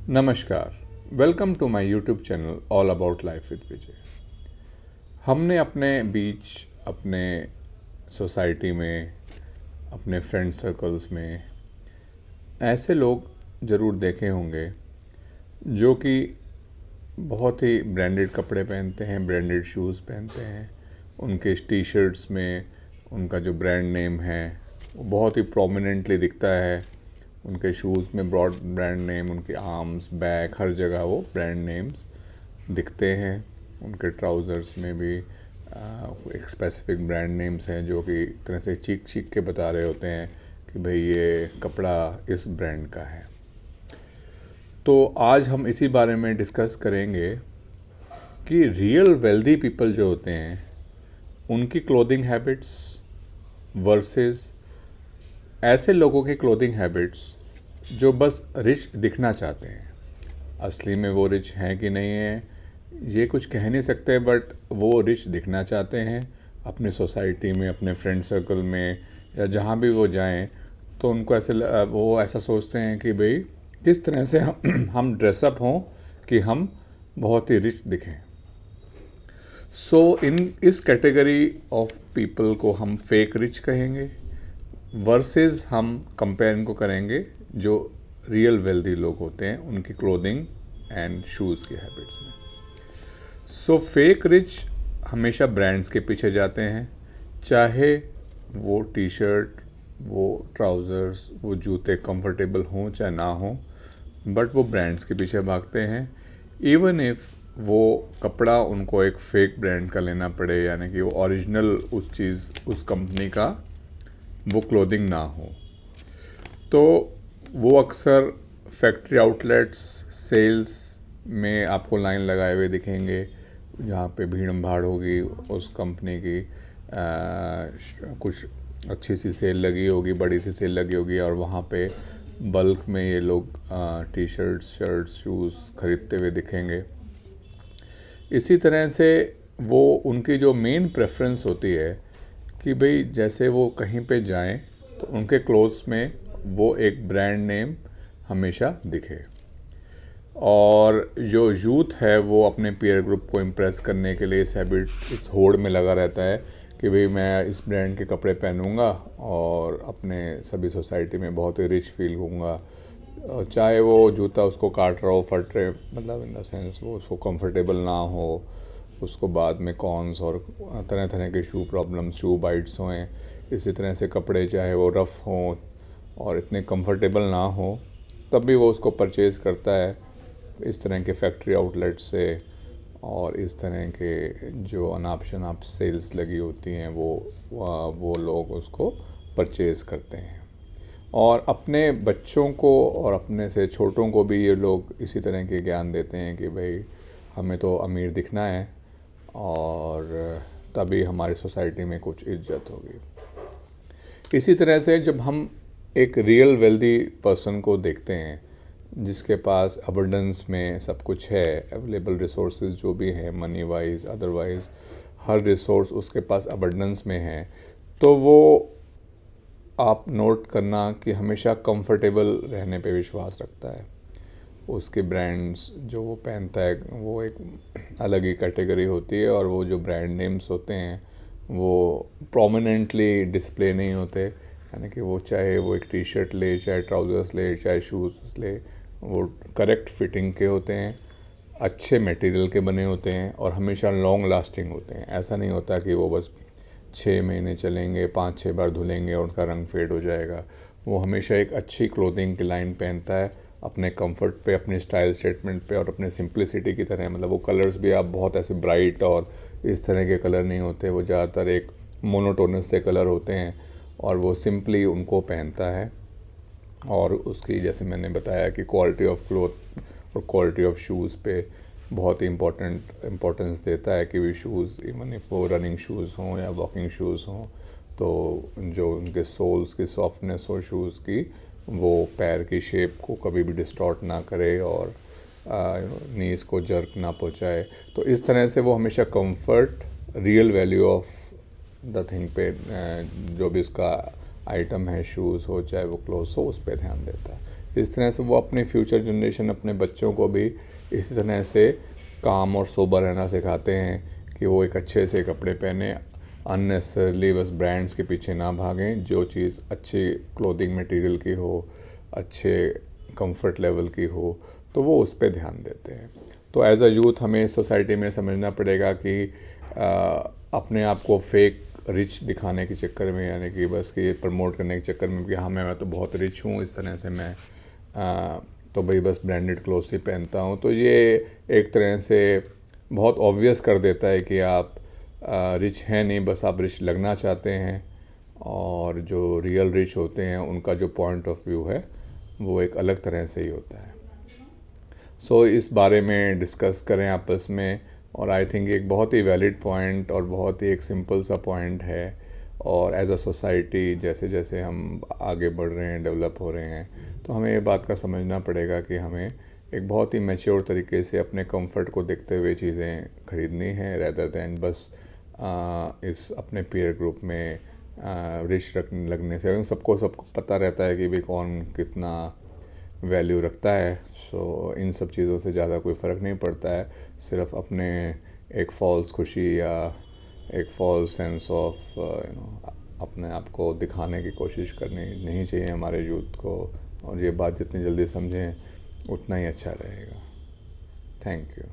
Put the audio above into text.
नमस्कार। Welcome to my YouTube channel all about life with Vijay. हमने अपने बीच, अपने सोसाइटी में, अपने फ्रेंड सर्कल्स में ऐसे लोग ज़रूर देखे होंगे जो कि बहुत ही ब्रांडेड कपड़े पहनते हैं, ब्रांडेड शूज़ पहनते हैं। उनके टी शर्ट्स में उनका जो ब्रांड नेम है वो बहुत ही प्रोमिनेंटली दिखता है। उनके शूज़ में ब्रॉड ब्रांड नेम, उनके आर्म्स, बैक, हर जगह वो ब्रांड नेम्स दिखते हैं। उनके ट्राउज़र्स में भी एक स्पेसिफिक ब्रांड नेम्स हैं जो कि एक तरह से चीख चीख के बता रहे होते हैं कि भाई ये कपड़ा इस ब्रांड का है। तो आज हम इसी बारे में डिस्कस करेंगे कि रियल वेल्दी पीपल जो होते हैं उनकी क्लोथिंग हैबिट्स वर्सेस ऐसे लोगों की क्लोथिंग हैबिट्स जो बस रिच दिखना चाहते हैं। असली में वो रिच हैं कि नहीं हैं ये कुछ कह नहीं सकते, बट वो रिच दिखना चाहते हैं। अपने सोसाइटी में, अपने फ्रेंड सर्कल में या जहाँ भी वो जाएं तो उनको वो ऐसा सोचते हैं कि भाई किस तरह से हम ड्रेसअप हों कि हम बहुत ही रिच दिखें। सो इस कैटेगरी ऑफ पीपल को हम फेक रिच कहेंगे, वर्सेस हम कंपेयर इनको करेंगे जो रियल वेल्दी लोग होते हैं उनकी क्लोथिंग एंड शूज़ की हैबिट्स में। सो फेक रिच हमेशा ब्रांड्स के पीछे जाते हैं, चाहे वो टी शर्ट, वो ट्राउज़र्स, वो जूते कंफर्टेबल हों चाहे ना हों, बट वो ब्रांड्स के पीछे भागते हैं। इवन इफ़ वो कपड़ा उनको एक फेक ब्रांड का लेना पड़े, यानी कि वो ओरिजिनल उस कंपनी का वो क्लोथिंग ना हो। तो वो अक्सर फैक्ट्री आउटलेट्स, सेल्स में आपको लाइन लगाए हुए दिखेंगे जहाँ पे भीड़ भाड़ होगी, उस कंपनी की कुछ अच्छी सी सेल लगी होगी, बड़ी सी सेल लगी होगी और वहाँ पे बल्क में ये लोग टी शर्ट्स, शर्ट्स, शूज़ खरीदते हुए दिखेंगे। इसी तरह से वो उनकी जो मेन प्रेफरेंस होती है कि भाई जैसे वो कहीं पे जाएं तो उनके क्लोथ्स में वो एक ब्रांड नेम हमेशा दिखे। और जो यूथ है वो अपने पीयर ग्रुप को इम्प्रेस करने के लिए इस होड़ में लगा रहता है कि भाई मैं इस ब्रांड के कपड़े पहनूंगा और अपने सभी सोसाइटी में बहुत ही रिच फील होऊंगा। चाहे वो जूता उसको काट रहा हो, फट रहे, मतलब इन द सेंस वो उसको कंफर्टेबल ना हो, उसको बाद में कॉन्स और तरह तरह के शू प्रॉब्लम्स, शू बाइट्स हों। इसी तरह से कपड़े चाहे वो रफ़ हों और इतने कंफर्टेबल ना हो, तब भी वो उसको परचेज़ करता है इस तरह के फैक्ट्री आउटलेट से। और इस तरह के जो अनाप शनाप सेल्स लगी होती हैं वो लोग उसको परचेज़ करते हैं। और अपने बच्चों को और अपने से छोटों को भी ये लोग इसी तरह के ज्ञान देते हैं कि भाई हमें तो अमीर दिखना है और तभी हमारी सोसाइटी में कुछ इज्जत होगी। इसी तरह से जब हम एक रियल वेल्दी पर्सन को देखते हैं जिसके पास अबंडेंस में सब कुछ है, अवेलेबल रिसोर्सेज जो भी हैं, मनी वाइज अदरवाइज हर रिसोर्स उसके पास अबंडेंस में है, तो वो आप नोट करना कि हमेशा कंफर्टेबल रहने पे विश्वास रखता है। उसके ब्रांड्स जो वो पहनता है वो एक अलग ही कैटेगरी होती है और वो जो ब्रांड नेम्स होते हैं वो प्रोमिनेंटली डिस्प्ले नहीं होते। यानी कि वो चाहे वो एक टी शर्ट ले, चाहे ट्राउज़र्स ले, चाहे शूज़ ले, वो करेक्ट फिटिंग के होते हैं, अच्छे मटेरियल के बने होते हैं और हमेशा लॉन्ग लास्टिंग होते हैं। ऐसा नहीं होता कि वो बस 6 महीने चलेंगे, 5-6 बार धुलेंगे और उनका रंग फेड हो जाएगा। वो हमेशा एक अच्छी क्लोथिंग की लाइन पहनता है अपने कंफर्ट पे, अपने स्टाइल स्टेटमेंट पे और अपने सिंप्लिसिटी की तरह। मतलब वो कलर्स भी आप बहुत ऐसे ब्राइट और इस तरह के कलर नहीं होते, वो ज़्यादातर एक मोनोटोनस से कलर होते हैं और वो सिंपली उनको पहनता है। और उसकी जैसे मैंने बताया कि क्वालिटी ऑफ क्लोथ और क्वालिटी ऑफ शूज़ पे बहुत ही इम्पोर्टेंस देता है कि वे शूज़, इवन इफ़ वो रनिंग शूज़ हों या वॉकिंग शूज़ हों, तो जो उनके सोल्स की सॉफ्टनेस हो शूज़ की, वो पैर की शेप को कभी भी डिस्टॉर्ट ना करे और नीज़ को जर्क ना पहुंचाए। तो इस तरह से वो हमेशा comfort, real value of the thing पे जो भी उसका आइटम है, शूज़ हो चाहे वो क्लोथ्स हो, उस पर ध्यान देता है। इस तरह से वो अपनी फ्यूचर जनरेशन, अपने बच्चों को भी इसी तरह से काम और सोबर रहना सिखाते हैं कि वो एक अच्छे से कपड़े पहने, अननेसेसरली बस ब्रांड्स के पीछे ना भागें। जो चीज़ अच्छी क्लोथिंग मटेरियल की हो, अच्छे कंफर्ट लेवल की हो, तो वो उस पर ध्यान देते हैं। तो एज अ यूथ हमें सोसाइटी में समझना पड़ेगा कि अपने आप को फेक रिच दिखाने के चक्कर में, यानी कि बस कि प्रमोट करने के चक्कर में कि हाँ मैं तो बहुत रिच हूँ, इस तरह से मैं तो भाई बस ब्रांडेड क्लोथ्स ही पहनता हूँ, तो ये एक तरह से बहुत ऑब्वियस कर देता है कि आप रिच हैं नहीं, बस आप रिच लगना चाहते हैं। और जो रियल रिच होते हैं उनका जो पॉइंट ऑफ व्यू है वो एक अलग तरह से ही होता है। सो इस बारे में डिस्कस करें आपस में, और आई थिंक एक बहुत ही वैलिड पॉइंट और बहुत ही एक सिंपल सा पॉइंट है। और एज अ सोसाइटी जैसे जैसे हम आगे बढ़ रहे हैं, डेवलप हो रहे हैं, तो हमें ये बात का समझना पड़ेगा कि हमें एक बहुत ही मैच्योर तरीके से अपने कंफर्ट को देखते हुए चीज़ें खरीदनी है, रेदर दैन बस इस अपने पीयर ग्रुप में रिच रखने लगने से। सबको पता रहता है कि भाई कौन कितना वैल्यू रखता है। सो इन सब चीज़ों से ज़्यादा कोई फ़र्क नहीं पड़ता है। सिर्फ अपने एक फ़ॉल्स खुशी या एक फ़ॉल्स सेंस ऑफ अपने आप को दिखाने की कोशिश करनी नहीं चाहिए हमारे यूथ को। और ये बात जितनी जल्दी समझें उतना ही अच्छा रहेगा। Thank you.